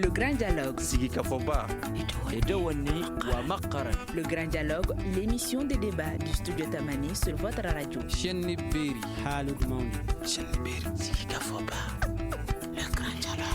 Le Grand Dialogue. Le Grand Dialogue, l'émission de débat du studio Tamani sur votre radio. Le Grand Dialogue.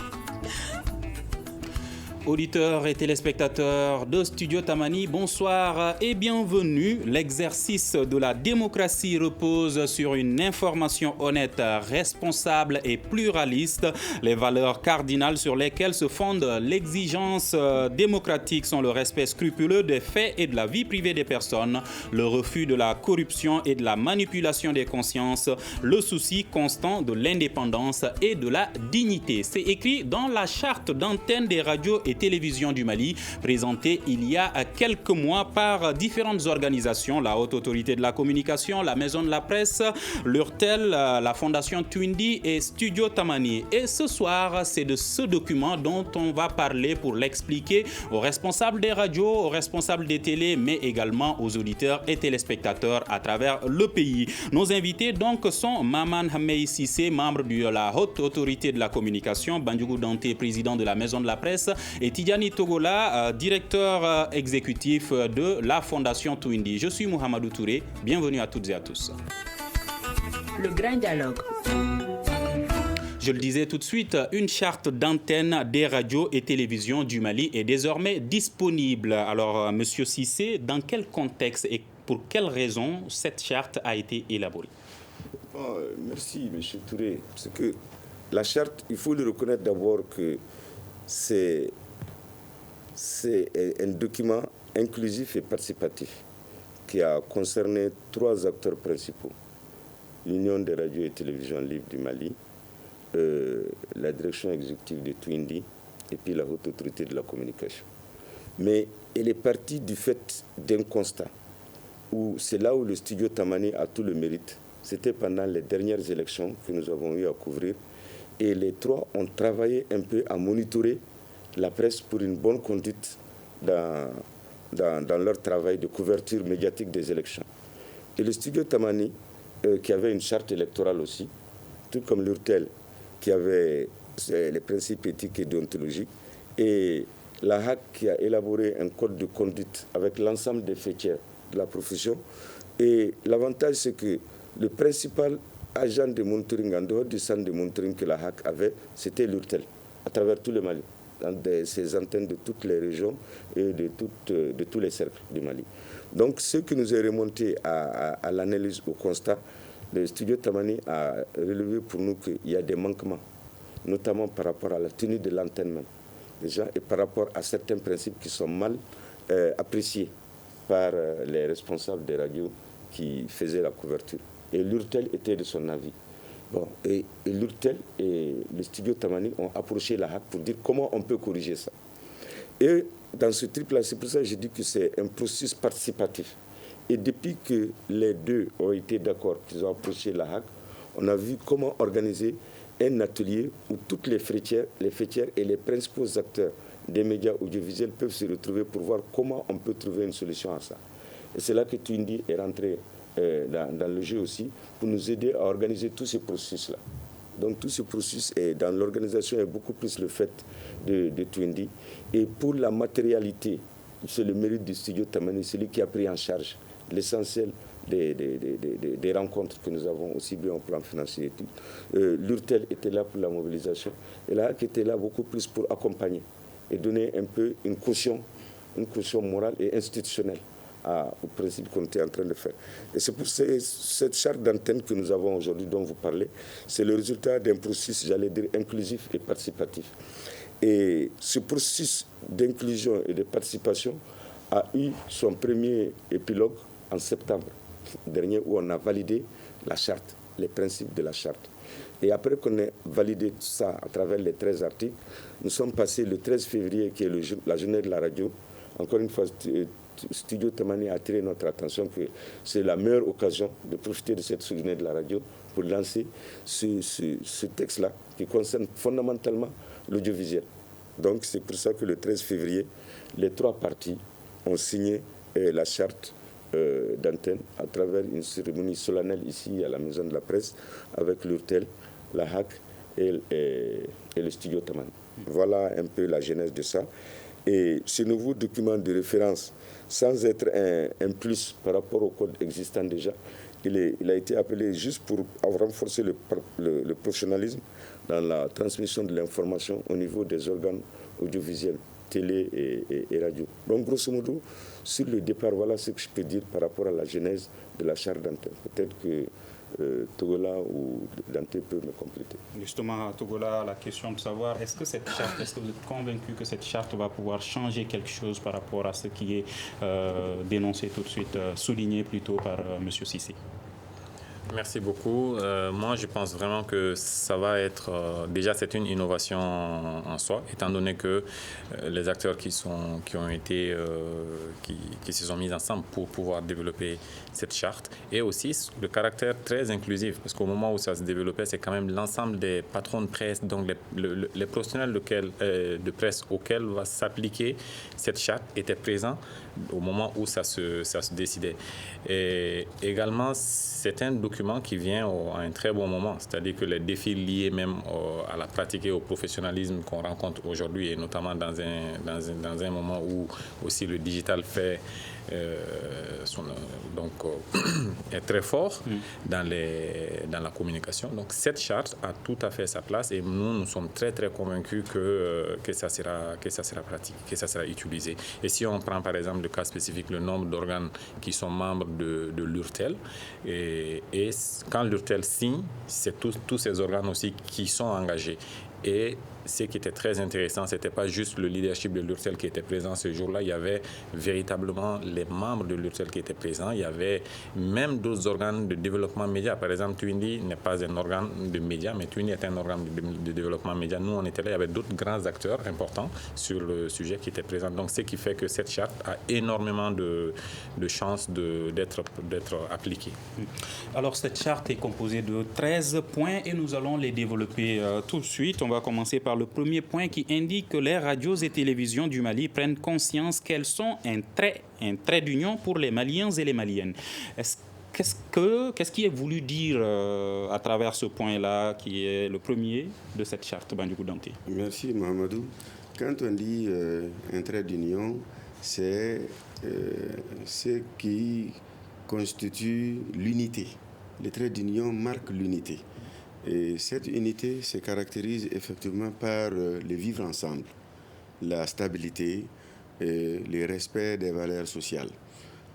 Auditeurs et téléspectateurs de Studio Tamani, bonsoir et bienvenue. L'exercice de la démocratie repose sur une information honnête, responsable et pluraliste. Les valeurs cardinales sur lesquelles se fonde l'exigence démocratique sont le respect scrupuleux des faits et de la vie privée des personnes, le refus de la corruption et de la manipulation des consciences, le souci constant de l'indépendance et de la dignité. C'est écrit dans la charte d'antenne des radios et télévision du Mali, présentée il y a quelques mois par différentes organisations, la Haute Autorité de la Communication, la Maison de la Presse, l'URTEL, la Fondation Twindi et Studio Tamani. Et ce soir, c'est de ce document dont on va parler pour l'expliquer aux responsables des radios, aux responsables des télés, mais également aux auditeurs et téléspectateurs à travers le pays. Nos invités donc sont Maman Hamei Sissé, membre de la Haute Autorité de la Communication, Bandjougou Dante, président de la Maison de la Presse, et Tidjani Togola, directeur exécutif de la Fondation Twindi. Je suis Mohamedou Touré. Bienvenue à toutes et à tous. Le Grand Dialogue. Je le disais tout de suite, une charte d'antenne des radios et télévisions du Mali est désormais disponible. Alors, Monsieur Sissé, dans quel contexte et pour quelles raisons cette charte a été élaborée? Merci, Monsieur Touré. Parce que la charte, il faut le reconnaître d'abord que c'est un document inclusif et participatif qui a concerné 3 acteurs principaux. L'Union des radios et télévisions libres du Mali, la direction exécutive de Twindi et puis la Haute Autorité de la Communication. Mais elle est partie du fait d'un constat, où c'est là où le studio Tamani a tout le mérite. C'était pendant les dernières élections que nous avons eu à couvrir. Et les 3 ont travaillé un peu à monitorer la presse pour une bonne conduite dans leur travail de couverture médiatique des élections. Et le studio Tamani, qui avait une charte électorale aussi, tout comme l'URTEL, qui avait les principes éthiques et déontologiques, et la HAC qui a élaboré un code de conduite avec l'ensemble des faîtières de la profession. Et l'avantage, c'est que le principal agent de monitoring, en dehors du centre de monitoring que la HAC avait, c'était l'URTEL, à travers tout le Mali, dans ces antennes de toutes les régions et de tous les cercles du Mali. Donc, ce qui nous est remonté à l'analyse, au constat, le studio Tamani a relevé pour nous qu'il y a des manquements, notamment par rapport à la tenue de l'antenne même, déjà, et par rapport à certains principes qui sont mal appréciés par les responsables des radios qui faisaient la couverture. Et l'URTEL était de son avis. Bon, et l'URTEL et le studio Tamani ont approché la HAC pour dire comment on peut corriger ça. Et dans ce trip-là, c'est pour ça que je dis que c'est un processus participatif. Et depuis que les 2 ont été d'accord, qu'ils ont approché la HAC, on a vu comment organiser un atelier où toutes les faîtières et les principaux acteurs des médias audiovisuels peuvent se retrouver pour voir comment on peut trouver une solution à ça. Et c'est là que Twindi est rentré dans le jeu aussi, pour nous aider à organiser tous ces processus-là. Donc tout ce processus dans l'organisation est beaucoup plus le fait de Twindi. Et pour la matérialité, c'est le mérite du studio Tamani, celui qui a pris en charge l'essentiel des rencontres que nous avons, aussi bien au plan financier et tout. L'URTEL était là pour la mobilisation, et la HAC était là beaucoup plus pour accompagner et donner un peu une caution morale et institutionnelle au principe qu'on était en train de faire. Et c'est pour cette charte d'antenne que nous avons aujourd'hui, dont vous parlez, c'est le résultat d'un processus, j'allais dire, inclusif et participatif. Et ce processus d'inclusion et de participation a eu son premier épilogue en septembre dernier, où on a validé la charte, les principes de la charte. Et après qu'on ait validé tout ça à travers les 13 articles, nous sommes passés le 13 février, qui est la journée de la radio. Encore une fois, Studio Tamani a attiré notre attention que c'est la meilleure occasion de profiter de cette journée de la radio pour lancer ce texte-là qui concerne fondamentalement l'audiovisuel. Donc c'est pour ça que le 13 février, les 3 parties ont signé la charte d'antenne à travers une cérémonie solennelle ici à la Maison de la Presse avec l'URTEL, la HAC et le studio Tamani. Voilà un peu la genèse de ça. Et ce nouveau document de référence, sans être un plus par rapport au code existant déjà, il a été appelé juste pour renforcer le professionnalisme dans la transmission de l'information au niveau des organes audiovisuels, télé et radio. Donc, grosso modo, sur le départ, voilà ce que je peux dire par rapport à la genèse de la charte d'antenne. Peut-être que Togola ou Dante peut me compléter. Justement, à Togola, la question de savoir, est-ce que vous êtes convaincu que cette charte va pouvoir changer quelque chose par rapport à ce qui est dénoncé tout de suite, souligné plutôt par M. Cissé? Merci beaucoup. Moi, je pense vraiment que ça va être... déjà, c'est une innovation en soi, étant donné que les acteurs qui se sont mis ensemble pour pouvoir développer cette charte, et aussi le caractère très inclusif, parce qu'au moment où ça se développait, c'est quand même l'ensemble des patrons de presse, donc les professionnels de presse auxquels va s'appliquer cette charte étaient présents au moment où ça se décidait. Et également, c'est un document qui vient à un très bon moment, c'est-à-dire que les défis liés même à la pratique et au professionnalisme qu'on rencontre aujourd'hui, et notamment dans un moment où aussi le digital fait est très fort dans la communication. Donc cette charte a tout à fait sa place, et nous sommes très très convaincus que ça sera pratique, que ça sera utilisé. Et si on prend par exemple le cas spécifique, le nombre d'organes qui sont membres de l'URTEL, et quand l'URTEL signe, c'est tous ces organes aussi qui sont engagés. Et ce qui était très intéressant, ce n'était pas juste le leadership de l'URTEL qui était présent ce jour-là, il y avait véritablement les membres de l'URTEL qui étaient présents, il y avait même d'autres organes de développement média. Par exemple, Twindy n'est pas un organe de média, mais Twindy est un organe de développement média. Nous, on était là, il y avait d'autres grands acteurs importants sur le sujet qui étaient présents. Donc, ce qui fait que cette charte a énormément de chances d'être appliquée. Alors, cette charte est composée de 13 points et nous allons les développer tout de suite. On va commencer par le premier point qui indique que les radios et télévisions du Mali prennent conscience qu'elles sont un trait d'union pour les Maliens et les Maliennes. Qu'est-ce qui est voulu dire à travers ce point-là, qui est le premier de cette charte, Bandjougou Dante? Merci, Mohamedou. Quand on dit un trait d'union, c'est ce qui constitue l'unité. Le trait d'union marque l'unité. Et cette unité se caractérise effectivement par le vivre ensemble, la stabilité et le respect des valeurs sociales.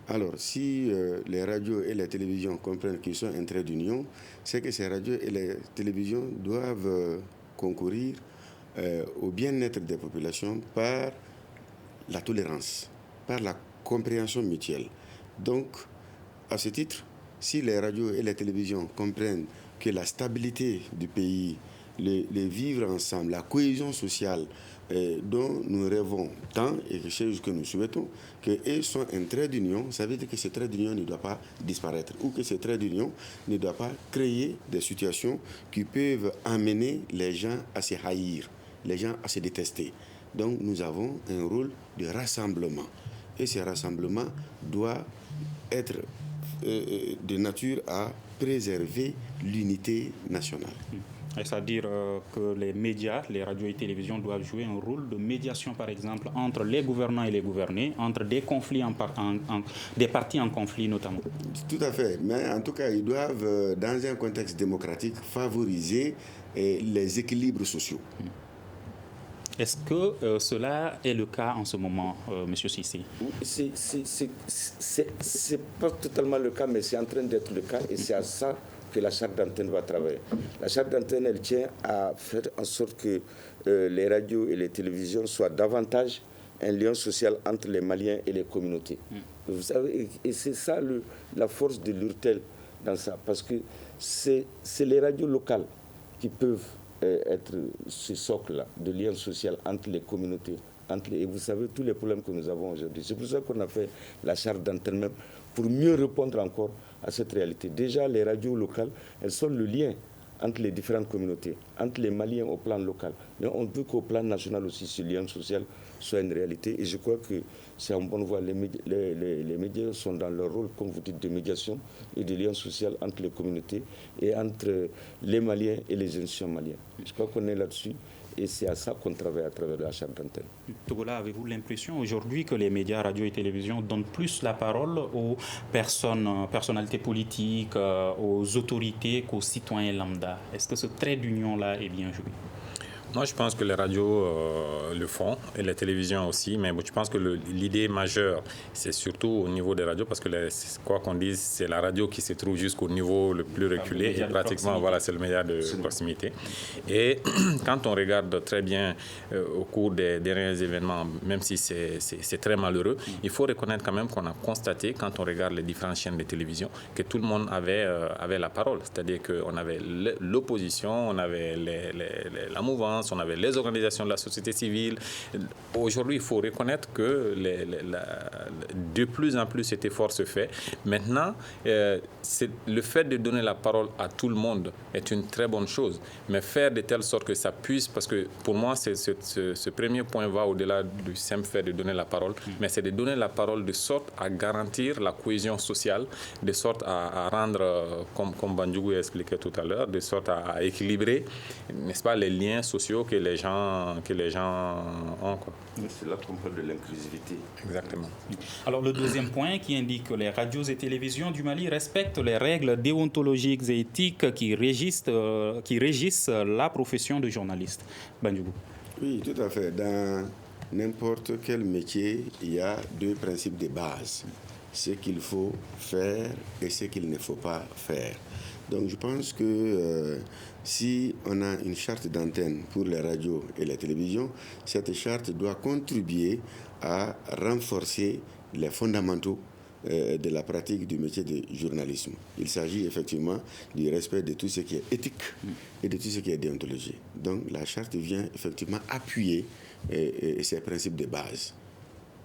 Alors, si les radios et les télévisions comprennent qu'ils sont un trait d'union, c'est que ces radios et les télévisions doivent concourir au bien-être des populations par la tolérance, par la compréhension mutuelle. Donc, à ce titre, si les radios et les télévisions comprennent que la stabilité du pays, le vivre ensemble, la cohésion sociale dont nous rêvons tant et que nous souhaitons, qu'eux sont un trait d'union, ça veut dire que ce trait d'union ne doit pas disparaître ou que ce trait d'union ne doit pas créer des situations qui peuvent amener les gens à se haïr, les gens à se détester. Donc nous avons un rôle de rassemblement et ce rassemblement doit être de nature à préserver l'unité nationale. C'est-à-dire que les médias, les radios et télévisions doivent jouer un rôle de médiation, par exemple, entre les gouvernants et les gouvernés, entre des conflits des partis en conflit notamment. Tout à fait. Mais en tout cas, ils doivent, dans un contexte démocratique, favoriser les équilibres sociaux. Est-ce que cela est le cas en ce moment, M. Cissé? C'est pas totalement le cas, mais c'est en train d'être le cas et c'est à ça que la charte d'antenne va travailler. La charte d'antenne, elle tient à faire en sorte que les radios et les télévisions soient davantage un lien social entre les Maliens et les communautés. Vous savez, et c'est ça la force de l'URTEL dans ça, parce que c'est les radios locales qui peuvent être ce socle-là de lien social entre les communautés. Et vous savez tous les problèmes que nous avons aujourd'hui. C'est pour ça qu'on a fait la charte d'antenne même, pour mieux répondre encore à cette réalité. Déjà, les radios locales, elles sont le lien entre les différentes communautés, entre les Maliens au plan local. Mais on veut qu'au plan national aussi, ce lien social soit une réalité. Et je crois que c'est en bonne voie. Les médias sont dans leur rôle, comme vous dites, de médiation et de lien social entre les communautés et entre les Maliens et les institutions maliennes. Je crois qu'on est là-dessus. Et c'est à ça qu'on travaille à travers la charte d'antenne. Togola, avez-vous l'impression aujourd'hui que les médias, radio et télévision donnent plus la parole aux personnalités politiques, aux autorités qu'aux citoyens lambda? Est-ce que ce trait d'union-là est bien joué? Moi, je pense que les radios le font et les télévisions aussi, mais je pense que l'idée majeure, c'est surtout au niveau des radios, parce que quoi qu'on dise, c'est la radio qui se trouve jusqu'au niveau le plus reculé et pratiquement, voilà, c'est le média de proximité. Et quand on regarde très bien au cours des derniers événements, même si c'est très malheureux, il faut reconnaître quand même qu'on a constaté, quand on regarde les différentes chaînes de télévision, que tout le monde avait la parole. C'est-à-dire qu'on avait l'opposition, on avait la mouvance, on avait les organisations de la société civile. Aujourd'hui, il faut reconnaître que de plus en plus cet effort se fait. Maintenant, le fait de donner la parole à tout le monde est une très bonne chose, mais faire de telle sorte que ça puisse, parce que pour moi, ce premier point va au-delà du simple fait de donner la parole, mais c'est de donner la parole de sorte à garantir la cohésion sociale, de sorte à rendre, comme Bandjougou a expliqué tout à l'heure, de sorte à équilibrer, n'est-ce pas, les liens sociaux que les gens ont. C'est là qu'on parle de l'inclusivité. Exactement. Alors le deuxième point qui indique que les radios et télévisions du Mali respectent les règles déontologiques et éthiques qui régissent la profession de journaliste. Bandjougou. Oui, tout à fait. Dans n'importe quel métier, il y a deux principes de base. Ce qu'il faut faire et ce qu'il ne faut pas faire. Donc je pense que si on a une charte d'antenne pour les radios et les télévisions, cette charte doit contribuer à renforcer les fondamentaux de la pratique du métier de journalisme. Il s'agit effectivement du respect de tout ce qui est éthique et de tout ce qui est déontologie. Donc la charte vient effectivement appuyer ces principes de base.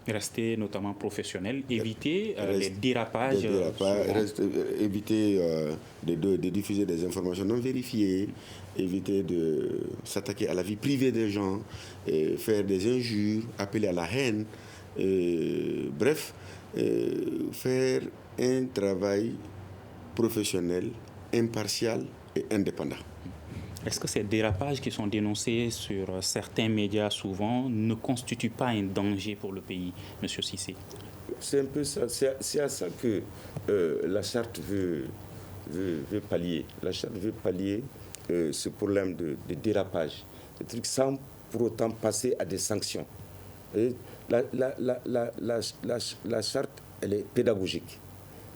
Rester notamment professionnel, éviter les dérapages. Éviter de diffuser des informations non vérifiées, éviter de s'attaquer à la vie privée des gens, faire des injures, appeler à la haine. Bref, faire un travail professionnel, impartial et indépendant. Est-ce que ces dérapages qui sont dénoncés sur certains médias souvent ne constituent pas un danger pour le pays, M. Cissé? C'est un peu ça. C'est à ça que la charte veut pallier. La charte veut pallier ce problème de dérapage. Des trucs sans pour autant passer à des sanctions. Et la charte, elle est pédagogique.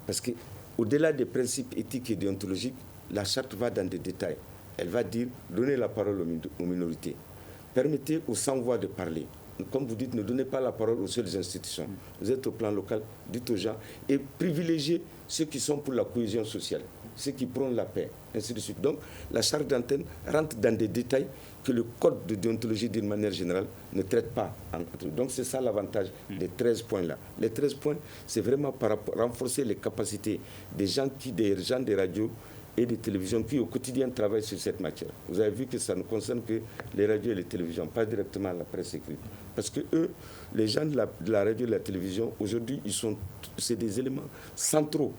Parce qu'au-delà des principes éthiques et déontologiques, la charte va dans des détails. Elle va dire, donnez la parole aux minorités. Permettez aux sans-voix de parler. Comme vous dites, ne donnez pas la parole aux seules institutions. Vous êtes au plan local, dites aux gens. Et privilégiez ceux qui sont pour la cohésion sociale, ceux qui prônent la paix, ainsi de suite. Donc, la charte d'antenne rentre dans des détails que le code de déontologie, d'une manière générale, ne traite pas. Donc, c'est ça l'avantage des 13 points-là. Les 13 points, c'est vraiment pour renforcer les capacités des gens des radios et des télévisions qui au quotidien travaillent sur cette matière. Vous avez vu que ça ne concerne que les radios et les télévisions, pas directement la presse écrite. Parce que eux, les gens de la radio et de la télévision, aujourd'hui, c'est des éléments centraux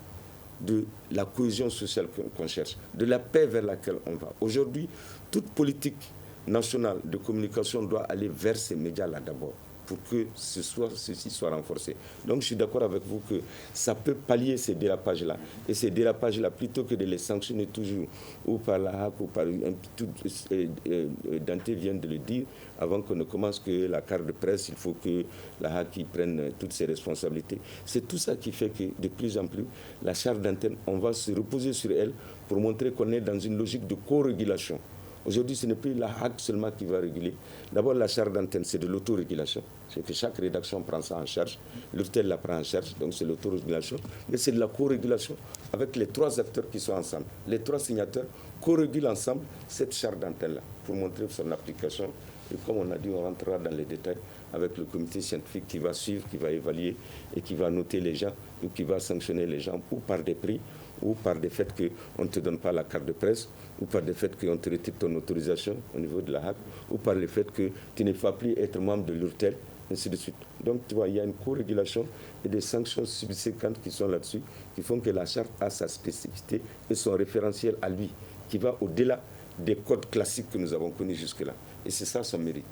de la cohésion sociale qu'on cherche, de la paix vers laquelle on va. Aujourd'hui, toute politique nationale de communication doit aller vers ces médias-là d'abord, pour que ceci soit renforcé. Donc je suis d'accord avec vous que ça peut pallier ces dérapages-là. Et ces dérapages-là, plutôt que de les sanctionner toujours, ou par la HAC, ou par Dante vient de le dire, avant qu'on ne commence que la carte de presse, il faut que la HAC prenne toutes ses responsabilités. C'est tout ça qui fait que de plus en plus, la charte d'antenne, on va se reposer sur elle pour montrer qu'on est dans une logique de co-régulation. Aujourd'hui, ce n'est plus la HAC seulement qui va réguler. D'abord, la charte d'antenne, c'est de l'autorégulation. C'est que chaque rédaction prend ça en charge. L'URTEL la prend en charge, donc c'est l'autorégulation. Mais c'est de la co-régulation avec les 3 acteurs qui sont ensemble. Les 3 signataires co-régulent ensemble cette charte d'antenne-là pour montrer son application Et comme on a dit, on rentrera dans les détails avec le comité scientifique qui va suivre, qui va évaluer et qui va noter les gens ou qui va sanctionner les gens ou par des prix ou par des faits qu'on ne te donne pas la carte de presse, ou par le fait qu'on te retire ton autorisation au niveau de la HAC, ou par le fait que tu ne vas plus être membre de l'URTEL, ainsi de suite. Donc, tu vois, il y a une co-régulation et des sanctions subséquentes qui sont là-dessus, qui font que la charte a sa spécificité et son référentiel à lui, qui va au-delà des codes classiques que nous avons connus jusque-là. Et c'est ça son mérite.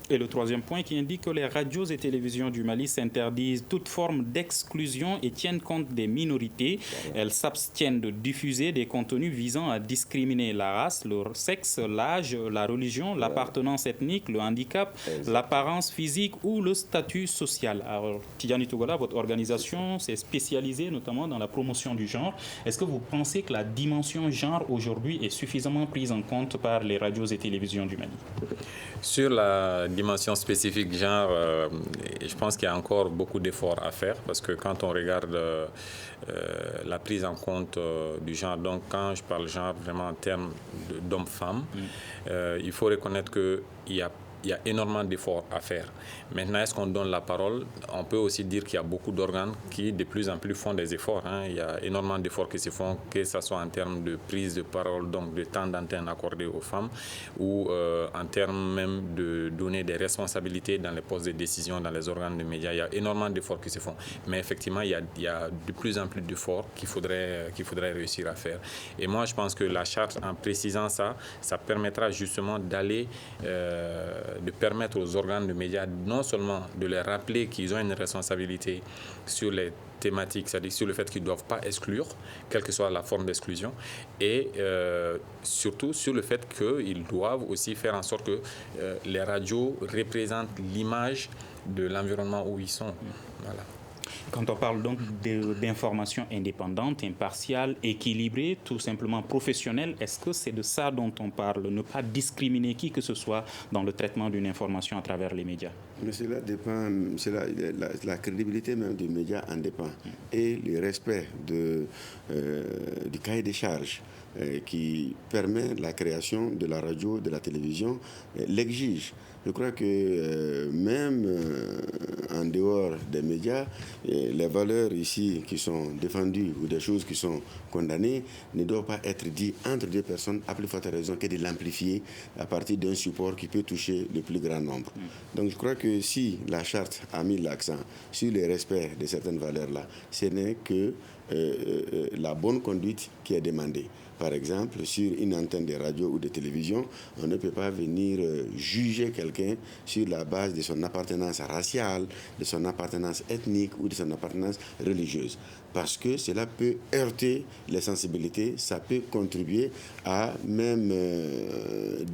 Et le troisième point qui indique que les radios et télévisions du Mali s'interdisent toute forme d'exclusion et tiennent compte des minorités. Voilà. Elles s'abstiennent de diffuser des contenus visant à discriminer la race, le sexe, l'âge, la religion, l'appartenance ethnique, le handicap, l'apparence physique ou le statut social. Alors, Tidjani Togola, votre organisation s'est spécialisée notamment dans la promotion du genre. Est-ce que vous pensez que la dimension genre aujourd'hui est suffisamment prise en compte par les radios et télévisions du Mali? Sur la dimension spécifique genre, je pense qu'il y a encore beaucoup d'efforts à faire parce que quand on regarde la prise en compte du genre, donc quand je parle genre vraiment en termes d'homme-femme, il faut reconnaître qu'il y a énormément d'efforts à faire. Maintenant, est-ce qu'on donne la parole? On peut aussi dire qu'il y a beaucoup d'organes qui de plus en plus font des efforts. Il y a énormément d'efforts qui se font, que ce soit en termes de prise de parole, donc de temps d'antenne accordé aux femmes, ou en termes même de donner des responsabilités dans les postes de décision, dans les organes de médias. Il y a énormément d'efforts qui se font. Mais effectivement, il y a de plus en plus d'efforts qu'il faudrait réussir à faire. Et moi, je pense que la charte, en précisant ça, ça permettra justement d'aller de permettre aux organes de médias non seulement de les rappeler qu'ils ont une responsabilité sur les thématiques, c'est-à-dire sur le fait qu'ils ne doivent pas exclure, quelle que soit la forme d'exclusion, et surtout sur le fait qu'ils doivent aussi faire en sorte que les radios représentent l'image de l'environnement où ils sont. Voilà. Quand on parle donc d'informations indépendantes, impartiales, équilibrées, tout simplement professionnelles, est-ce que c'est de ça dont on parle? Ne pas discriminer qui que ce soit dans le traitement d'une information à travers les médias? Mais cela dépend, la crédibilité même des médias en dépend. Et le respect du cahier des charges qui permet la création de la radio, de la télévision, l'exige. Je crois que même en dehors des médias, les valeurs ici qui sont défendues ou des choses qui sont condamnées ne doivent pas être dites entre deux personnes à plus forte raison que de l'amplifier à partir d'un support qui peut toucher le plus grand nombre. Donc je crois que si la charte a mis l'accent sur le respect de certaines valeurs-là, ce n'est que la bonne conduite qui est demandée. Par exemple, sur une antenne de radio ou de télévision, on ne peut pas venir juger quelqu'un sur la base de son appartenance raciale, de son appartenance ethnique ou de son appartenance religieuse. Parce que cela peut heurter les sensibilités, ça peut contribuer à même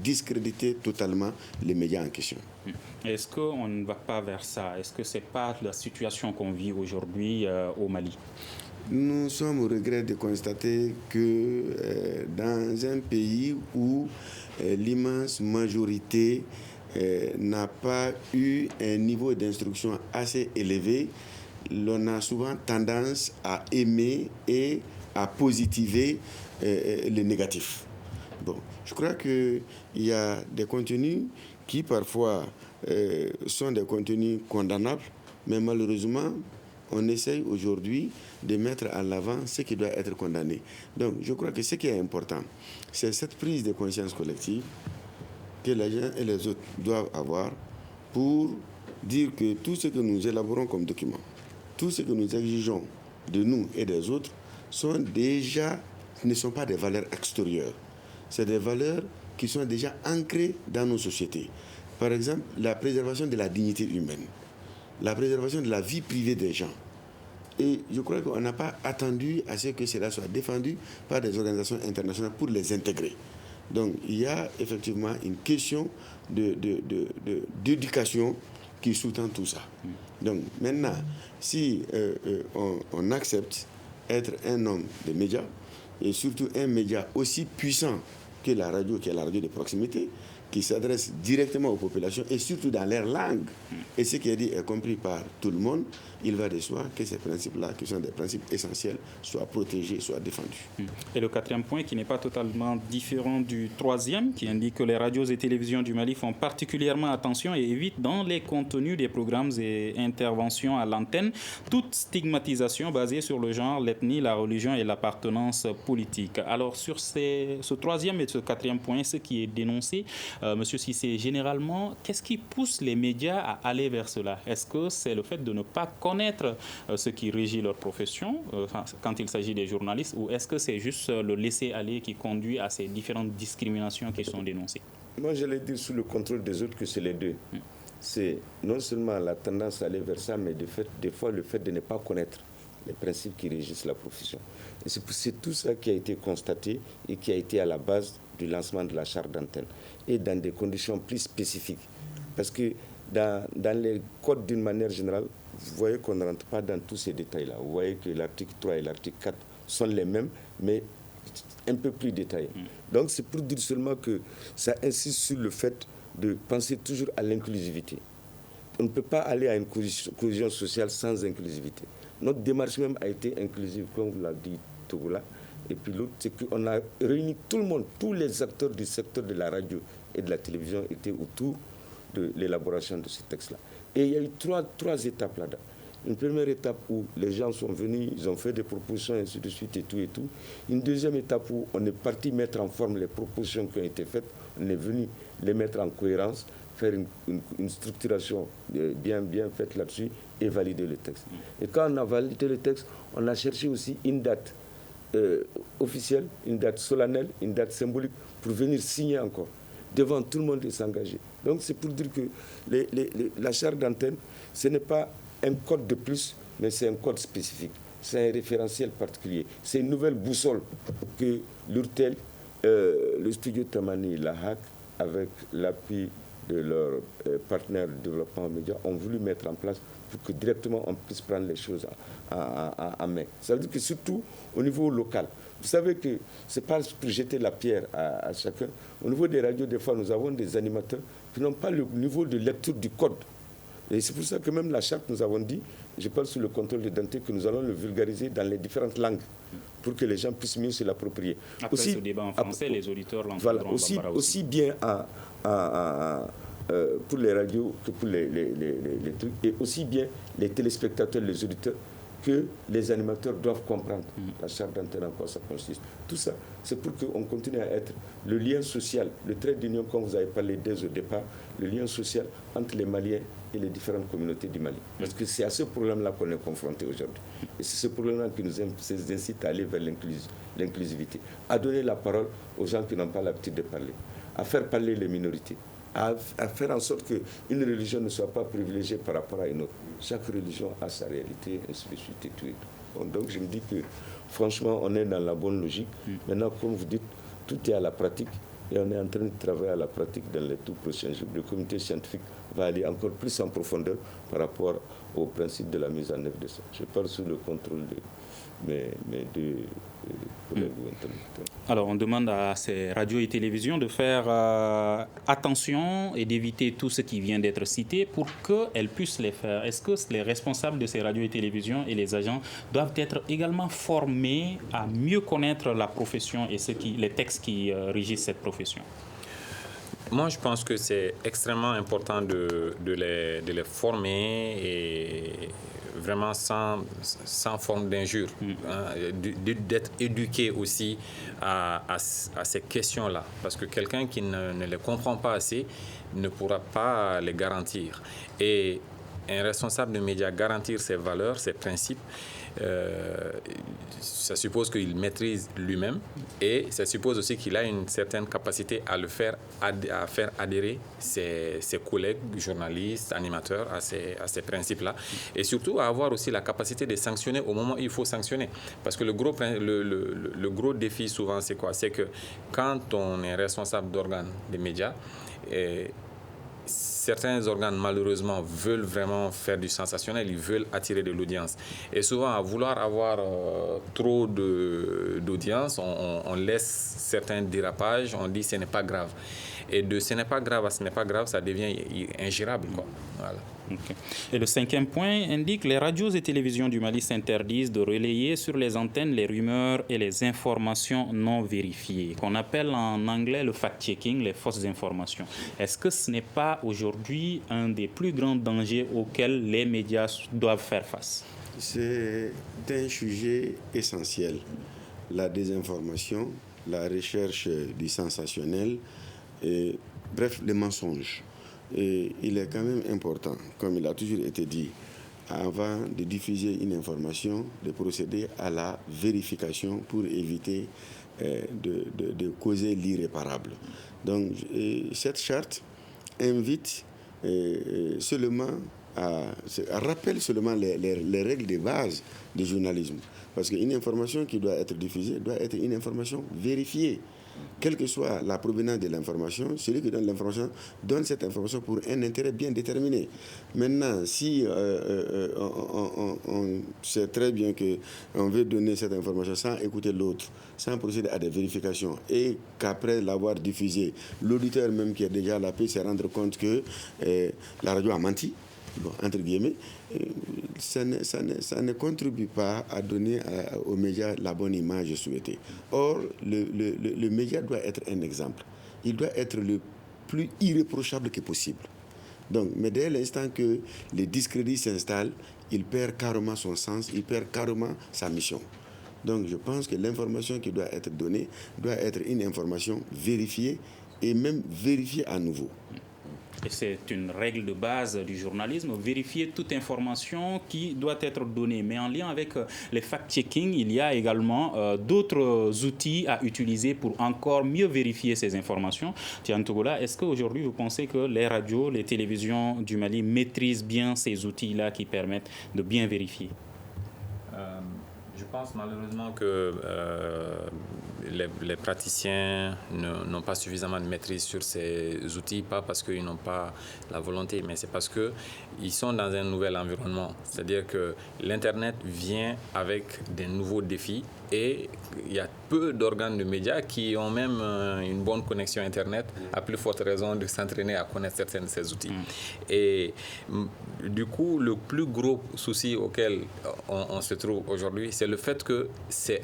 discréditer totalement les médias en question. Est-ce qu'on ne va pas vers ça? Est-ce que ce n'est pas la situation qu'on vit aujourd'hui au Mali? Nous sommes au regret de constater que dans un pays où l'immense majorité n'a pas eu un niveau d'instruction assez élevé, l'on a souvent tendance à aimer et à positiver le négatif. Bon, je crois qu'il y a des contenus qui parfois sont des contenus condamnables, mais malheureusement, on essaye aujourd'hui de mettre en avant ce qui doit être condamné. Donc, je crois que ce qui est important, c'est cette prise de conscience collective que les uns et les autres doivent avoir pour dire que tout ce que nous élaborons comme document, tout ce que nous exigeons de nous et des autres, ne sont pas des valeurs extérieures. C'est des valeurs qui sont déjà ancrées dans nos sociétés. Par exemple, la préservation de la dignité humaine, la préservation de la vie privée des gens. Et je crois qu'on n'a pas attendu à ce que cela soit défendu par des organisations internationales pour les intégrer. Donc, il y a effectivement une question d'éducation qui sous-tend tout ça. Donc, maintenant, si on accepte être un homme de médias, et surtout un média aussi puissant que la radio, qui est la radio de proximité, qui s'adresse directement aux populations et surtout dans leur langue. Et ce qui est dit est compris par tout le monde. Il va de soi que ces principes-là, qui sont des principes essentiels, soient protégés, soient défendus. Et le quatrième point, qui n'est pas totalement différent du troisième, qui indique que les radios et télévisions du Mali font particulièrement attention et évitent dans les contenus des programmes et interventions à l'antenne toute stigmatisation basée sur le genre, l'ethnie, la religion et l'appartenance politique. Alors sur ce troisième et ce quatrième point, ce qui est dénoncé, Monsieur Cissé, généralement, qu'est-ce qui pousse les médias à aller vers cela? Est-ce que c'est le fait de ne pas connaître ce qui régit leur profession quand il s'agit des journalistes, ou est-ce que c'est juste le laisser-aller qui conduit à ces différentes discriminations qui sont dénoncées? Moi, j'allais dire sous le contrôle des autres que c'est les deux. C'est non seulement la tendance à aller vers ça, mais des fois le fait de ne pas connaître les principes qui régissent la profession. Et c'est tout ça qui a été constaté et qui a été à la base du lancement de la charte d'antenne, et dans des conditions plus spécifiques. Parce que dans les codes d'une manière générale, vous voyez qu'on ne rentre pas dans tous ces détails-là. Vous voyez que l'article 3 et l'article 4 sont les mêmes, mais un peu plus détaillés. Donc c'est pour dire seulement que ça insiste sur le fait de penser toujours à l'inclusivité. On ne peut pas aller à une cohésion sociale sans inclusivité. Notre démarche même a été inclusive, comme vous l'avez dit, Togola. Et puis l'autre, c'est qu'on a réuni tout le monde, tous les acteurs du secteur de la radio et de la télévision étaient autour de l'élaboration de ce texte-là. Et il y a eu trois étapes là-dedans. Une première étape où les gens sont venus, ils ont fait des propositions, et ainsi de suite, et tout, et tout. Une deuxième étape où on est parti mettre en forme les propositions qui ont été faites. On est venu les mettre en cohérence, faire une structuration bien faite là-dessus et valider le texte. Et quand on a validé le texte, on a cherché aussi une date officielle, une date solennelle, une date symbolique pour venir signer encore devant tout le monde et s'engager. Donc c'est pour dire que la charte d'antenne, ce n'est pas un code de plus, mais c'est un code spécifique. C'est un référentiel particulier. C'est une nouvelle boussole que l'URTEL, le studio Tamani, la HAC, avec l'appui de leurs partenaires de développement média, ont voulu mettre en place pour que directement on puisse prendre les choses en main. Ça veut dire que surtout au niveau local, vous savez que ce n'est pas pour jeter la pierre à chacun. Au niveau des radios, des fois, nous avons des animateurs qui n'ont pas le niveau de lecture du code. Et c'est pour ça que même la charte, nous avons dit, je parle sous le contrôle de Dante, que nous allons le vulgariser dans les différentes langues pour que les gens puissent mieux se l'approprier. Après aussi, ce débat en français, les auditeurs l'entendront. Voilà, aussi bien pour les radios que pour les trucs, et aussi bien les téléspectateurs, les auditeurs, que les animateurs doivent comprendre la charte d'antenne, en quoi ça consiste. Tout ça, c'est pour qu'on continue à être le lien social, le trait d'union, comme vous avez parlé dès au départ, le lien social entre les Maliens et les différentes communautés du Mali. Parce que c'est à ce problème-là qu'on est confronté aujourd'hui. Et c'est ce problème-là qui nous incite à aller vers l'inclusivité, à donner la parole aux gens qui n'ont pas l'habitude de parler, à faire parler les minorités, à faire en sorte qu'une religion ne soit pas privilégiée par rapport à une autre. Chaque religion a sa réalité, ainsi de suite et tout. Donc je me dis que franchement, on est dans la bonne logique. Maintenant, comme vous dites, tout est à la pratique et on est en train de travailler à la pratique dans les tout prochains jours. Le comité scientifique va aller encore plus en profondeur par rapport au principe de la mise en œuvre de ça. Je parle sous le contrôle de mes deux collègues interlocuteurs. Alors, on demande à ces radios et télévisions de faire attention et d'éviter tout ce qui vient d'être cité pour qu'elles puissent les faire. Est-ce que les responsables de ces radios et télévisions et les agents doivent être également formés à mieux connaître la profession et les textes qui régissent cette profession? Moi, je pense que c'est extrêmement important de les former et vraiment sans forme d'injure, d'être éduqué aussi à ces questions-là. Parce que quelqu'un qui ne les comprend pas assez ne pourra pas les garantir. Et un responsable de médias garantir ses valeurs, ses principes, ça suppose qu'il maîtrise lui-même et ça suppose aussi qu'il a une certaine capacité à faire adhérer ses collègues journalistes, animateurs à ces principes-là et surtout à avoir aussi la capacité de sanctionner au moment où il faut sanctionner. Parce que le gros défi souvent c'est quoi? C'est que quand on est responsable d'organes des médias, certains organes, malheureusement, veulent vraiment faire du sensationnel, ils veulent attirer de l'audience. Et souvent, à vouloir avoir trop d'audience, on laisse certains dérapages, on dit que ce n'est pas grave. Et de ce n'est pas grave à ce n'est pas grave, ça devient ingérable, quoi. Voilà. Okay. Et le 5e point indique que les radios et télévisions du Mali s'interdisent de relayer sur les antennes les rumeurs et les informations non vérifiées, qu'on appelle en anglais le fact-checking, les fausses informations. Est-ce que ce n'est pas aujourd'hui un des plus grands dangers auxquels les médias doivent faire face? C'est un sujet essentiel. La désinformation, la recherche du sensationnel, et, bref, les mensonges. Et il est quand même important, comme il a toujours été dit, avant de diffuser une information, de procéder à la vérification pour éviter de causer l'irréparable. Donc, cette charte invite seulement rappelle seulement les règles de base du journalisme. Parce qu'une information qui doit être diffusée doit être une information vérifiée. Quelle que soit la provenance de l'information, celui qui donne l'information donne cette information pour un intérêt bien déterminé. Maintenant, si on sait très bien qu'on veut donner cette information sans écouter l'autre, sans procéder à des vérifications, et qu'après l'avoir diffusée, l'auditeur même qui est déjà là peut se rendre compte que la radio a menti, bon, entre guillemets, ça ne contribue pas à donner aux médias la bonne image souhaitée. Or, le média doit être un exemple. Il doit être le plus irréprochable que possible. Donc, mais dès l'instant que les discrédits s'installent, il perd carrément son sens, il perd carrément sa mission. Donc, je pense que l'information qui doit être donnée doit être une information vérifiée et même vérifiée à nouveau. Et c'est une règle de base du journalisme, vérifier toute information qui doit être donnée. Mais en lien avec les fact-checking, il y a également d'autres outils à utiliser pour encore mieux vérifier ces informations. Tian Togola, est-ce qu'aujourd'hui vous pensez que les radios, les télévisions du Mali maîtrisent bien ces outils-là qui permettent de bien vérifier? Je pense malheureusement que les praticiens n'ont pas suffisamment de maîtrise sur ces outils, pas parce qu'ils n'ont pas la volonté, mais c'est parce qu'ils sont dans un nouvel environnement. C'est-à-dire que l'Internet vient avec des nouveaux défis et il y a peu d'organes de médias qui ont même une bonne connexion Internet, à plus forte raison de s'entraîner à connaître certains de ces outils. Et du coup, le plus gros souci auquel on se trouve aujourd'hui, c'est le fait que c'est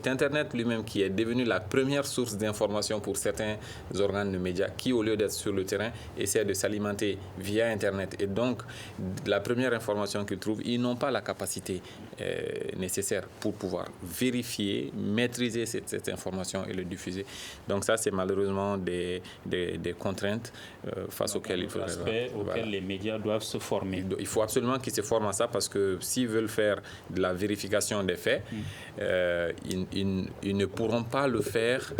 Internet lui-même qui est devenu la première source d'information pour certains organes de médias qui, au lieu d'être sur le terrain, essaient de s'alimenter via Internet. Et donc, la première information qu'ils trouvent, ils n'ont pas la capacité nécessaire pour pouvoir vérifier, maîtriser cette information et le diffuser. Donc ça, c'est malheureusement des contraintes face auxquelles il faudrait... auxquelles les médias doivent se former. Il faut absolument qu'ils se forment à ça parce que s'ils veulent faire de la vérification des faits, ils ne pourront pas le faire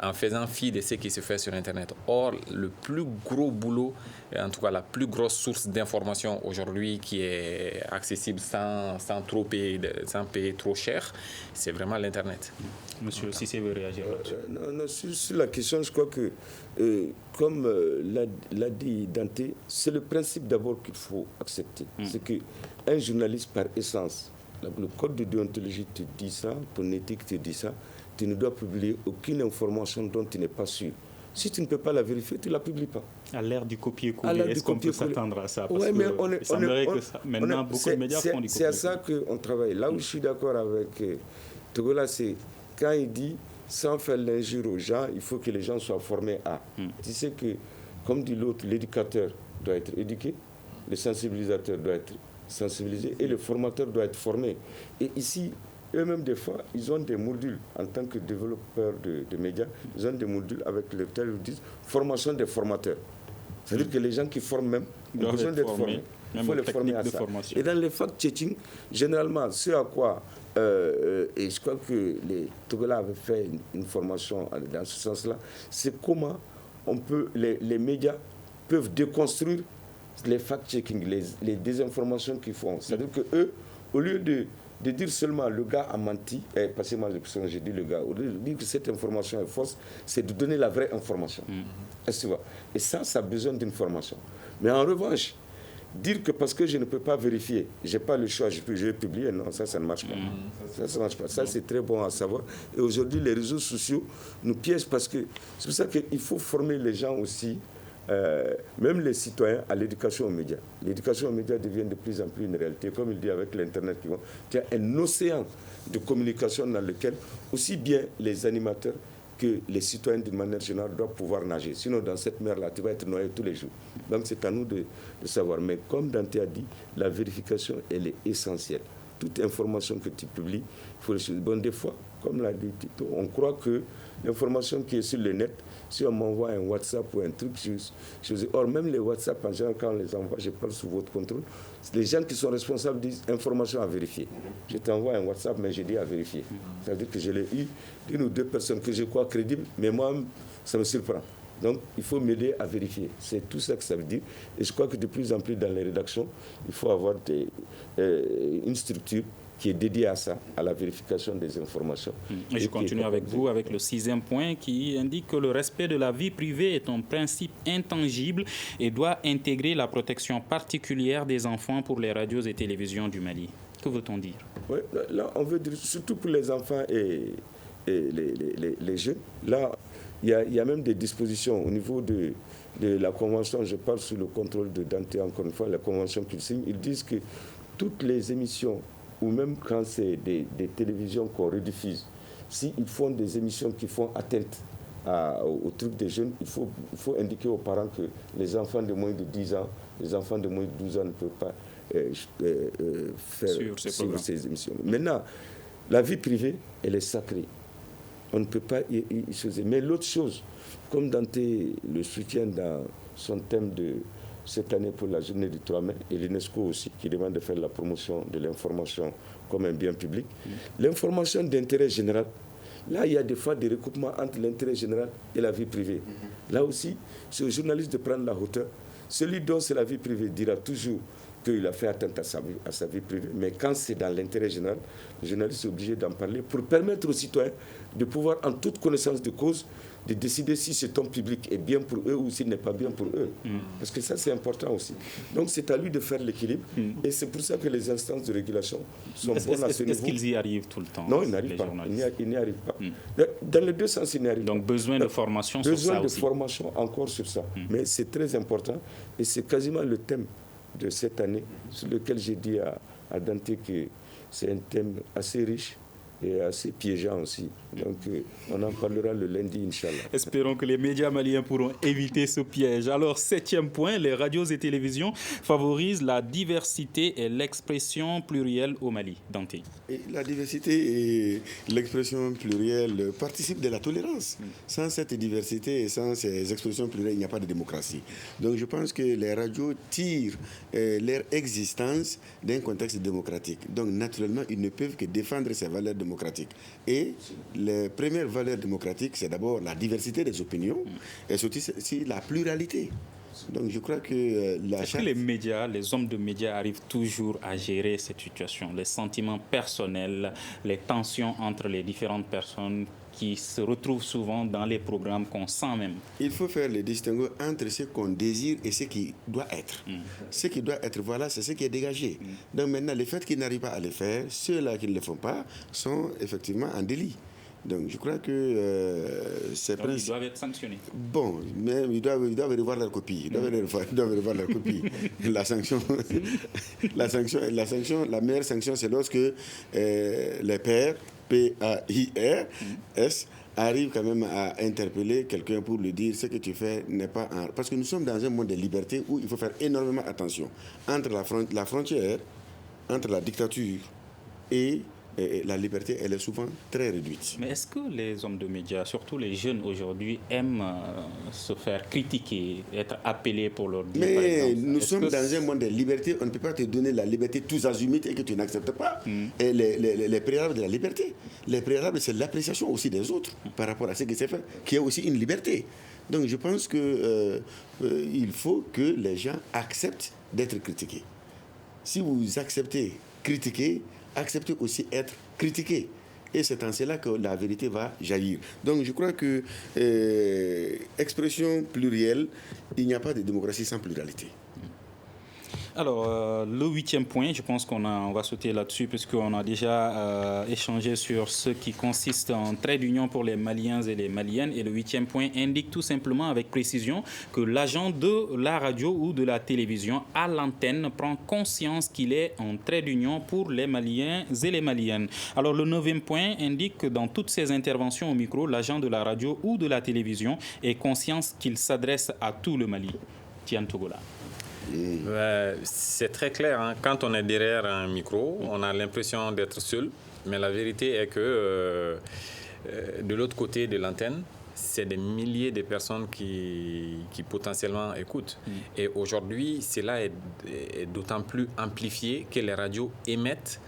en faisant fi de ce qui se fait sur Internet. Or, le plus gros boulot, en tout cas la plus grosse source d'information aujourd'hui qui est accessible sans payer trop cher, c'est vraiment l'Internet. Monsieur Cissé veut réagir là-dessus. Sur la question, je crois que, comme l'a dit Dante, c'est le principe d'abord qu'il faut accepter. C'est qu'un journaliste, par essence, le code de déontologie te dit ça, ton éthique te dit ça, tu ne dois publier aucune information dont tu n'es pas sûr. Si tu ne peux pas la vérifier, tu ne la publies pas. À l'ère du copier-coller, est-ce qu'on peut s'attendre à ça? Parce que il semblerait que maintenant, beaucoup de médias font du copier-coller. C'est à ça qu'on travaille. Là où je suis d'accord avec Togola, c'est quand il dit, sans faire l'injure aux gens, il faut que les gens soient formés à. Tu sais que, comme dit l'autre, l'éducateur doit être éduqué, le sensibilisateur doit être sensibilisé et le formateur doit être formé. Et ici, eux-mêmes, des fois, ils ont des modules en tant que développeurs de médias. Ils ont des modules avec lesquels ils disent formation des formateurs. C'est-à-dire que les gens qui forment même ont besoin d'être formés. Il faut les former à ça. Et dans les fact-checking, généralement, ce à quoi, et je crois que les Togola avaient fait une formation dans ce sens-là, c'est comment les médias peuvent déconstruire les fact-checking, les désinformations qu'ils font. C'est-à-dire qu'eux, au lieu de dire seulement le gars a menti, passez-moi l'expression, j'ai dit le gars, au lieu de dire que cette information est fausse, c'est de donner la vraie information. Est-ce que tu vois? Et ça a besoin d'une formation. Mais en revanche, dire que parce que je ne peux pas vérifier, je n'ai pas le choix, je vais publier, non, ça ne marche pas. Ça ne marche pas. Ça, c'est très bon à savoir. Et aujourd'hui, les réseaux sociaux nous piègent parce que c'est pour ça qu'il faut former les gens aussi, même les citoyens, à l'éducation aux médias. L'éducation aux médias devient de plus en plus une réalité. Comme il dit avec l'Internet, il y a un océan de communication dans lequel aussi bien les animateurs que les citoyens d'une manière générale doivent pouvoir nager. Sinon, dans cette mer-là, tu vas être noyé tous les jours. Donc, c'est à nous de savoir. Mais comme Dante a dit, la vérification, elle est essentielle. Toute information que tu publies, il faut le suivre. Bon, des fois, comme l'a dit Tito, on croit que l'information qui est sur le net, si on m'envoie un WhatsApp ou un truc, or même les WhatsApp, en général, quand on les envoie, je parle sous votre contrôle, les gens qui sont responsables disent information à vérifier. Je t'envoie un WhatsApp, mais j'ai dit à vérifier. C'est-à-dire que je l'ai eu d'une ou deux personnes que je crois crédibles, mais moi, ça me surprend. Donc, il faut m'aider à vérifier. C'est tout ça que ça veut dire. Et je crois que de plus en plus dans les rédactions, il faut avoir une structure qui est dédiée à ça, à la vérification des informations. Et je continue avec vous, avec le 6e point qui indique que le respect de la vie privée est un principe intangible et doit intégrer la protection particulière des enfants pour les radios et télévisions du Mali. Que veut-on dire? Oui, là, on veut dire, surtout pour les enfants et les jeunes, là, il y a même des dispositions au niveau de la convention, je parle sous le contrôle de Dante, encore une fois, la convention qu'ils signent, ils disent que toutes les émissions, ou même quand c'est des télévisions qu'on rediffuse, s'ils font des émissions qui font atteinte au truc des jeunes, il faut indiquer aux parents que les enfants de moins de 10 ans, les enfants de moins de 12 ans ne peuvent pas faire ces émissions. Maintenant, la vie privée, elle est sacrée. On ne peut pas y choisir. Mais l'autre chose, comme Dante le soutient dans son thème de cette année pour la journée du 3 mai, et l'UNESCO aussi, qui demande de faire la promotion de l'information comme un bien public, l'information d'intérêt général, là, il y a des fois des recoupements entre l'intérêt général et la vie privée. Là aussi, c'est au journaliste de prendre la hauteur. Celui dont c'est la vie privée dira toujours qu'il a fait atteinte à sa vie privée. Mais quand c'est dans l'intérêt général, le journaliste est obligé d'en parler pour permettre aux citoyens de pouvoir, en toute connaissance de cause, de décider si ce ton public est bien pour eux ou s'il n'est pas bien pour eux. Parce que ça, c'est important aussi. Donc, c'est à lui de faire l'équilibre. Et c'est pour ça que les instances de régulation sont bonnes à ce niveau. Est-ce qu'ils y arrivent tout le temps? Non, ils n'arrivent pas. Ils n'y arrivent pas. Dans les deux sens, ils n'y arrivent pas. Donc, besoin de formation sur ça aussi. Besoin de formation encore sur ça. Mais c'est très important. Et c'est quasiment le thème de cette année, sur lequel j'ai dit à Dante que c'est un thème assez riche et assez piégeant aussi. Donc, on en parlera le lundi, Inch'Allah. Espérons que les médias maliens pourront éviter ce piège. Alors, 7e point, les radios et télévisions favorisent la diversité et l'expression plurielle au Mali. Dante. Et la diversité et l'expression plurielle participent de la tolérance. Sans cette diversité et sans ces expressions plurielles, il n'y a pas de démocratie. Donc, je pense que les radios tirent leur existence d'un contexte démocratique. Donc, naturellement, ils ne peuvent que défendre ces valeurs démocratiques. Et les premières valeurs démocratiques, c'est d'abord la diversité des opinions et surtout la pluralité. Donc je crois que Est-ce que les médias, les hommes de médias arrivent toujours à gérer cette situation, les sentiments personnels, les tensions entre les différentes personnes qui se retrouvent souvent dans les programmes qu'on sent même? Il faut faire le distinguo entre ce qu'on désire et ce qui doit être. Ce qui doit être, voilà, c'est ce qui est dégagé. Donc maintenant, le fait qu'ils n'arrivent pas à le faire, ceux-là qui ne le font pas, sont effectivement en délit. Donc je crois que ils doivent être sanctionnés. Bon, mais ils doivent revoir leur copie. Ils doivent revoir leur copie. La meilleure sanction, c'est lorsque les pairs, P-A-I-R-S, arrivent quand même à interpeller quelqu'un pour lui dire ce que tu fais n'est pas... Parce que nous sommes dans un monde de liberté où il faut faire énormément attention. Entre la frontière, entre la dictature et la liberté, elle est souvent très réduite. Mais est-ce que les hommes de médias, surtout les jeunes aujourd'hui, aiment se faire critiquer, être appelés pour leur dire, mais par exemple, nous sommes dans un monde de liberté, on ne peut pas te donner la liberté tous azimuts et que tu n'acceptes pas. Et les préalables de la liberté, les préalables, c'est l'appréciation aussi des autres par rapport à ce qui s'est fait, qui est aussi une liberté. Donc je pense qu'il faut que les gens acceptent d'être critiqués. Si vous acceptez critiquer, accepter aussi être critiqué. Et c'est en cela que la vérité va jaillir. Donc je crois que expression plurielle, il n'y a pas de démocratie sans pluralité. Alors, le 8e point, je pense on va sauter là-dessus puisqu'on a déjà échangé sur ce qui consiste en trait d'union pour les Maliens et les Maliennes. Et le 8e point indique tout simplement avec précision que l'agent de la radio ou de la télévision à l'antenne prend conscience qu'il est en trait d'union pour les Maliens et les Maliennes. Alors, le 9e point indique que dans toutes ses interventions au micro, l'agent de la radio ou de la télévision ait conscience qu'il s'adresse à tout le Mali. Tian Togola. C'est très clair. Hein. Quand on est derrière un micro, on a l'impression d'être seul. Mais la vérité est que de l'autre côté de l'antenne, c'est des milliers de personnes qui potentiellement écoutent. Et aujourd'hui, cela est d'autant plus amplifié que les radios émettent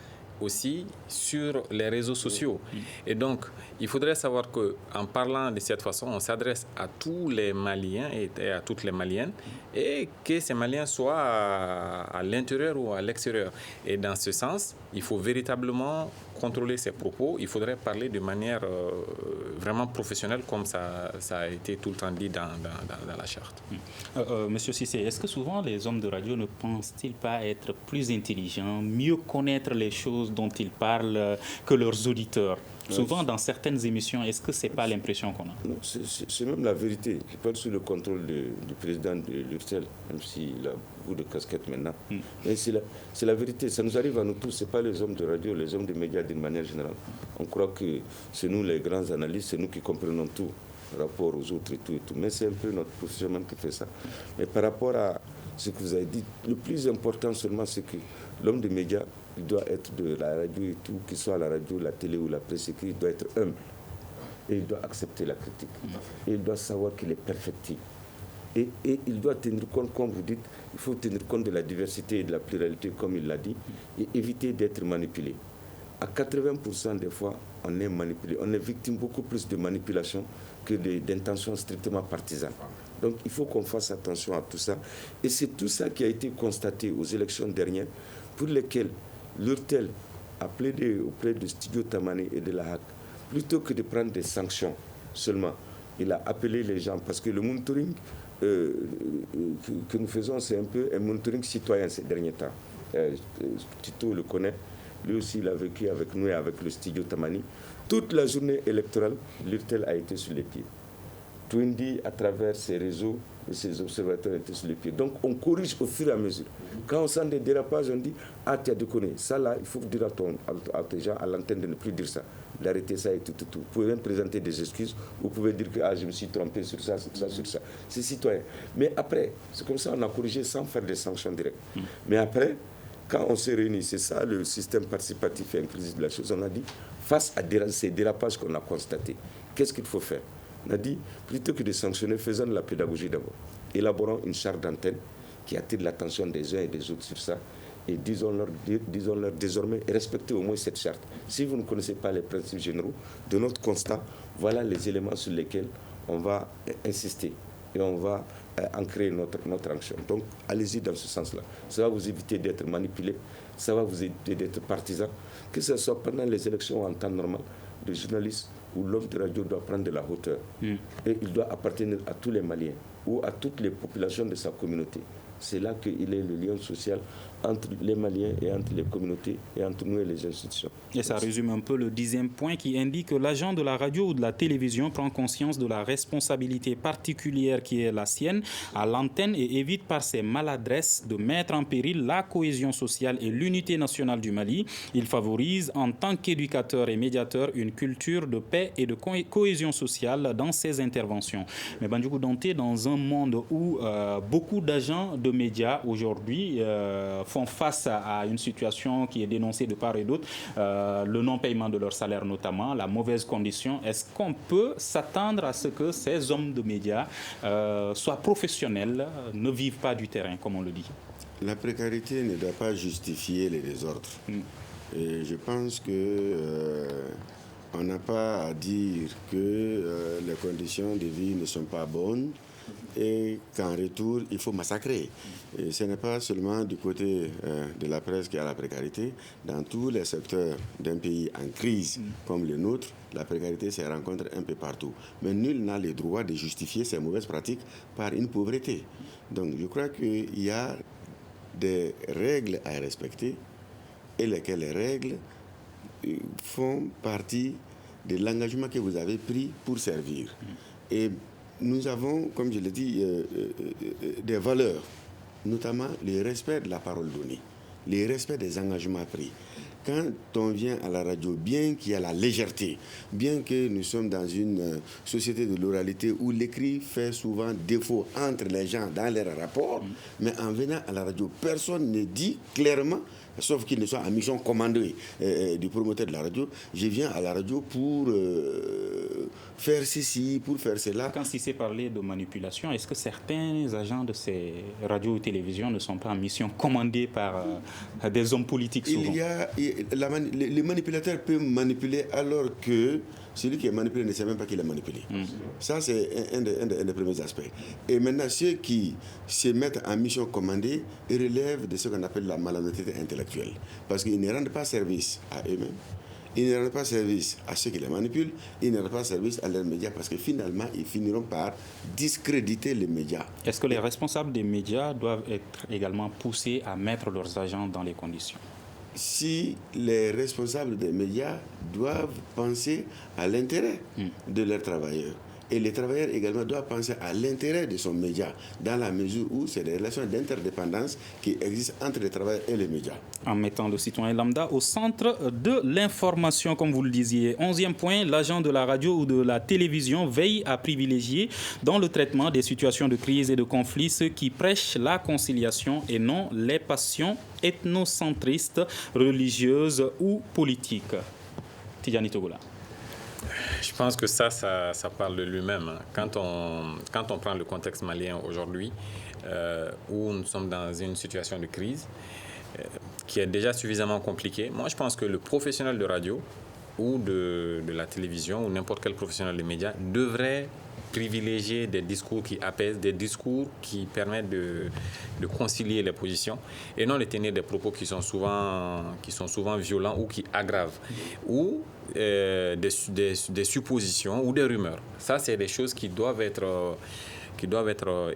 aussi sur les réseaux sociaux. Et donc, il faudrait savoir qu'en parlant de cette façon, on s'adresse à tous les Maliens et à toutes les Maliennes et que ces Maliens soient à l'intérieur ou à l'extérieur. Et dans ce sens, il faut véritablement contrôler ses propos. Il faudrait parler de manière vraiment professionnelle comme ça a été tout le temps dit dans la charte. Monsieur Cissé, est-ce que souvent les hommes de radio ne pensent-ils pas être plus intelligents, mieux connaître les choses dont ils parlent que leurs auditeurs? Souvent, dans certaines émissions, est-ce que ce n'est pas l'impression qu'on a? Non, c'est même la vérité. Je parle sous le contrôle du président de l'URTEL, même s'il a beaucoup de casquettes maintenant. Mais c'est la vérité. Ça nous arrive à nous tous. Ce n'est pas les hommes de radio, les hommes de médias d'une manière générale. On croit que c'est nous les grands analystes, c'est nous qui comprenons tout par rapport aux autres et tout. Mais c'est un peu notre profession même qui fait ça. Mais par rapport à ce que vous avez dit, le plus important seulement, c'est que l'homme de médias, il doit être de la radio et tout, qu'il soit à la radio, la télé ou la presse écrite, il doit être humble. Et il doit accepter la critique. Et il doit savoir qu'il est perfectible. Et il doit tenir compte, comme vous dites, il faut tenir compte de la diversité et de la pluralité, comme il l'a dit, et éviter d'être manipulé. À 80% des fois, on est manipulé. On est victime beaucoup plus de manipulation que d'intentions strictement partisanes. Donc il faut qu'on fasse attention à tout ça. Et c'est tout ça qui a été constaté aux élections dernières, pour lesquelles l'URTEL a plaidé auprès du studio Tamani et de la HAC, plutôt que de prendre des sanctions seulement. Il a appelé les gens, parce que le monitoring que nous faisons, c'est un peu un monitoring citoyen ces derniers temps. Tito le connaît, lui aussi il a vécu avec nous et avec le studio Tamani. Toute la journée électorale, l'URTEL a été sur les pieds. Twindy, à travers ses réseaux, et ses observateurs étaient sur les pieds. Donc on corrige au fur et à mesure. Quand on sent des dérapages, on dit « Ah, tu as déconné. Ça là, il faut dire à tes gens à l'antenne de ne plus dire ça, d'arrêter ça et tout. Vous pouvez même présenter des excuses, vous pouvez dire que je me suis trompé sur ça, sur ça, sur ça. C'est citoyen. Mais après, c'est comme ça on a corrigé sans faire des sanctions directes. Mais après, quand on s'est réunis, c'est ça le système participatif et inclusif de la chose, on a dit, face à ces dérapages qu'on a constatés, qu'est-ce qu'il faut faire? On a dit, plutôt que de sanctionner, faisons de la pédagogie d'abord. Élaborons une charte d'antenne qui attire l'attention des uns et des autres sur ça. Et disons-leur désormais, respectez au moins cette charte. Si vous ne connaissez pas les principes généraux de notre constat, voilà les éléments sur lesquels on va insister et on va ancrer notre action. Donc, allez-y dans ce sens-là. Ça va vous éviter d'être manipulé, ça va vous éviter d'être partisan, que ce soit pendant les élections ou en temps normal. Le journaliste ou l'homme de radio doit prendre de la hauteur. Et il doit appartenir à tous les Maliens ou à toutes les populations de sa communauté. C'est là qu'il est le lien social entre les Maliens et entre les communautés et entre nous et les institutions. Et ça résume un peu le 10e point qui indique que l'agent de la radio ou de la télévision prend conscience de la responsabilité particulière qui est la sienne à l'antenne et évite par ses maladresses de mettre en péril la cohésion sociale et l'unité nationale du Mali. Il favorise en tant qu'éducateur et médiateur une culture de paix et de cohésion sociale dans ses interventions. Mais Bandjougou Danté, dans un monde où beaucoup d'agents de médias aujourd'hui font face à une situation qui est dénoncée de part et d'autre, le non-paiement de leur salaire notamment, la mauvaise condition. Est-ce qu'on peut s'attendre à ce que ces hommes de médias soient professionnels, ne vivent pas du terrain, comme on le dit? La précarité ne doit pas justifier les désordres. Et je pense que on n'a pas à dire que les conditions de vie ne sont pas bonnes et qu'en retour, il faut massacrer. Et ce n'est pas seulement du côté de la presse qu'il y a la précarité. Dans tous les secteurs d'un pays en crise comme le nôtre, la précarité se rencontre un peu partout. Mais nul n'a le droit de justifier ces mauvaises pratiques par une pauvreté. Donc je crois qu'il y a des règles à respecter et lesquelles règles font partie de l'engagement que vous avez pris pour servir. Et nous avons, comme je l'ai dit, des valeurs, notamment le respect de la parole donnée, le respect des engagements pris. Quand on vient à la radio, bien qu'il y ait la légèreté, bien que nous sommes dans une société de l'oralité où l'écrit fait souvent défaut entre les gens dans leurs rapports, mais en venant à la radio, personne ne dit clairement, sauf qu'il ne soit en mission commandée du promoteur de la radio, je viens à la radio pour faire ceci, pour faire cela. Quand il s'est parlé de manipulation, est-ce que certains agents de ces radios ou télévisions ne sont pas en mission commandée par des hommes politiques souvent? Les manipulateurs peuvent manipuler alors que celui qui est manipulé ne sait même pas qu'il est manipulé. Ça, c'est un des premiers aspects. Et maintenant, ceux qui se mettent en mission commandée relèvent de ce qu'on appelle la malhonnêteté intellectuelle. Parce qu'ils ne rendent pas service à eux-mêmes, ils ne rendent pas service à ceux qui les manipulent, ils ne rendent pas service à leurs médias parce que finalement, ils finiront par discréditer les médias. Est-ce que les responsables des médias doivent être également poussés à mettre leurs agents dans les conditions? Si les responsables des médias doivent penser à l'intérêt de leurs travailleurs, et les travailleurs également doivent penser à l'intérêt de son média, dans la mesure où c'est des relations d'interdépendance qui existent entre les travailleurs et les médias. En mettant le citoyen lambda au centre de l'information, comme vous le disiez. 11e point, l'agent de la radio ou de la télévision veille à privilégier dans le traitement des situations de crise et de conflit ceux qui prêchent la conciliation et non les passions ethnocentristes, religieuses ou politiques. Tidjani Togola. Je pense que ça parle de lui-même. Quand on prend le contexte malien aujourd'hui, où nous sommes dans une situation de crise qui est déjà suffisamment compliquée, moi je pense que le professionnel de radio ou de la télévision ou n'importe quel professionnel des médias devrait privilégier des discours qui apaisent, des discours qui permettent de concilier les positions et non de tenir des propos qui sont souvent violents ou qui aggravent ou des suppositions ou des rumeurs. Ça, c'est des choses qui doivent être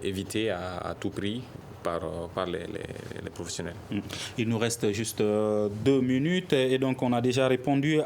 évitées à tout prix par les professionnels. Il nous reste juste 2 minutes et donc on a déjà répondu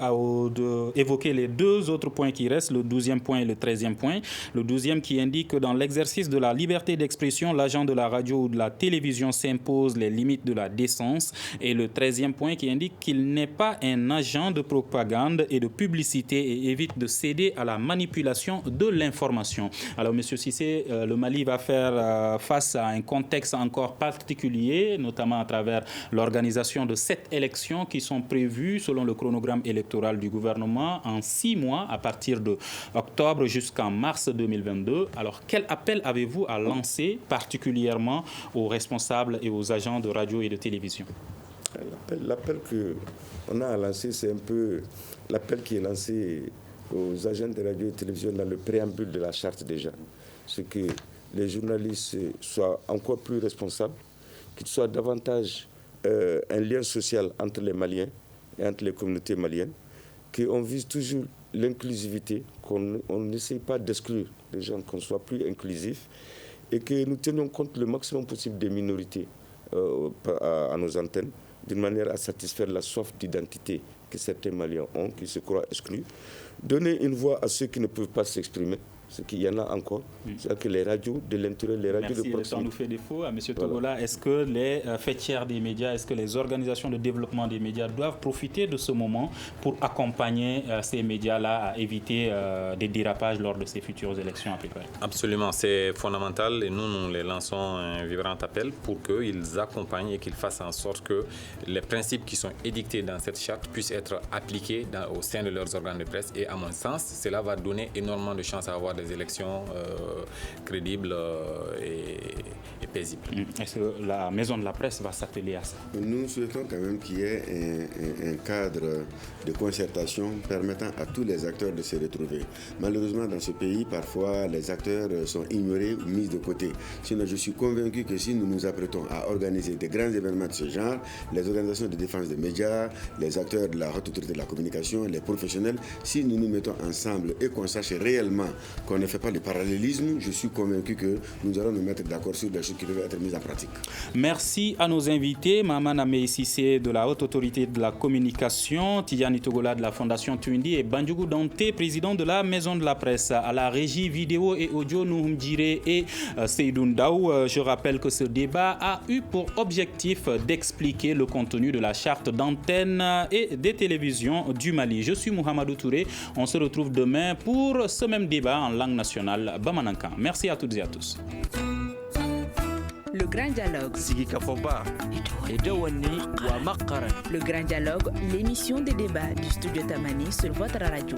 évoquer les 2 autres points qui restent, le 12e point et le 13e point. Le 12e qui indique que dans l'exercice de la liberté d'expression, l'agent de la radio ou de la télévision s'impose les limites de la décence, et le 13e point qui indique qu'il n'est pas un agent de propagande et de publicité et évite de céder à la manipulation de l'information. Alors, M. Cissé, le Mali va faire face à un contexte encore particulier, notamment à travers l'organisation de 7 élections qui sont prévues selon le chronogramme électoral du gouvernement en 6 mois, à partir de octobre jusqu'en mars 2022. Alors, quel appel avez-vous à lancer particulièrement aux responsables et aux agents de radio et de télévision? L'appel qu'on a à lancer, c'est un peu l'appel qui est lancé aux agents de radio et de télévision dans le préambule de la charte déjà. C'est que les journalistes soient encore plus responsables, qu'ils soient davantage un lien social entre les Maliens et entre les communautés maliennes, qu'on vise toujours l'inclusivité, qu'on n'essaye pas d'exclure les gens, qu'on soit plus inclusif et que nous tenions compte le maximum possible des minorités à nos antennes, d'une manière à satisfaire la soif d'identité que certains Maliens ont, qui se croient exclus. Donner une voix à ceux qui ne peuvent pas s'exprimer, ce qu'il y en a encore, c'est-à-dire que les radios de l'intérieur, les radios de proximité. Merci, le temps nous fait défaut. M. Togola, est-ce que les fêtières des médias, est-ce que les organisations de développement des médias doivent profiter de ce moment pour accompagner ces médias-là à éviter des dérapages lors de ces futures élections à peu près? Absolument, c'est fondamental et nous les lançons un vibrant appel pour qu'ils accompagnent et qu'ils fassent en sorte que les principes qui sont édictés dans cette charte puissent être appliqués au sein de leurs organes de presse et à mon sens, cela va donner énormément de chances à avoir des élections crédibles et paisibles. Est-ce que la maison de la presse va s'atteler à ça? Nous souhaitons quand même qu'il y ait un cadre de concertation permettant à tous les acteurs de se retrouver. Malheureusement, dans ce pays, parfois, les acteurs sont ignorés ou mis de côté. Sinon, je suis convaincu que si nous nous apprêtons à organiser des grands événements de ce genre, les organisations de défense des médias, les acteurs de la haute autorité de la communication, les professionnels, si nous nous mettons ensemble et qu'on sache réellement qu'on ne fait pas le parallélisme, je suis convaincu que nous allons nous mettre d'accord sur des choses qui doivent être mises en pratique. Merci à nos invités, Maman Amé Sissé de la Haute Autorité de la Communication, Tidiane Togola de la Fondation Tuindi et Bandjougou Dante, président de la Maison de la Presse. À la régie vidéo et audio, Nouhoum Djiré et Seydou Ndaou. Je rappelle que ce débat a eu pour objectif d'expliquer le contenu de la charte d'antenne et des télévisions du Mali. Je suis Mohamedou Touré. On se retrouve demain pour ce même débat en langue nationale bamanankan. Merci à toutes et à tous. Le Grand Dialogue. Le Grand Dialogue, l'émission des débats du Studio Tamani sur votre radio.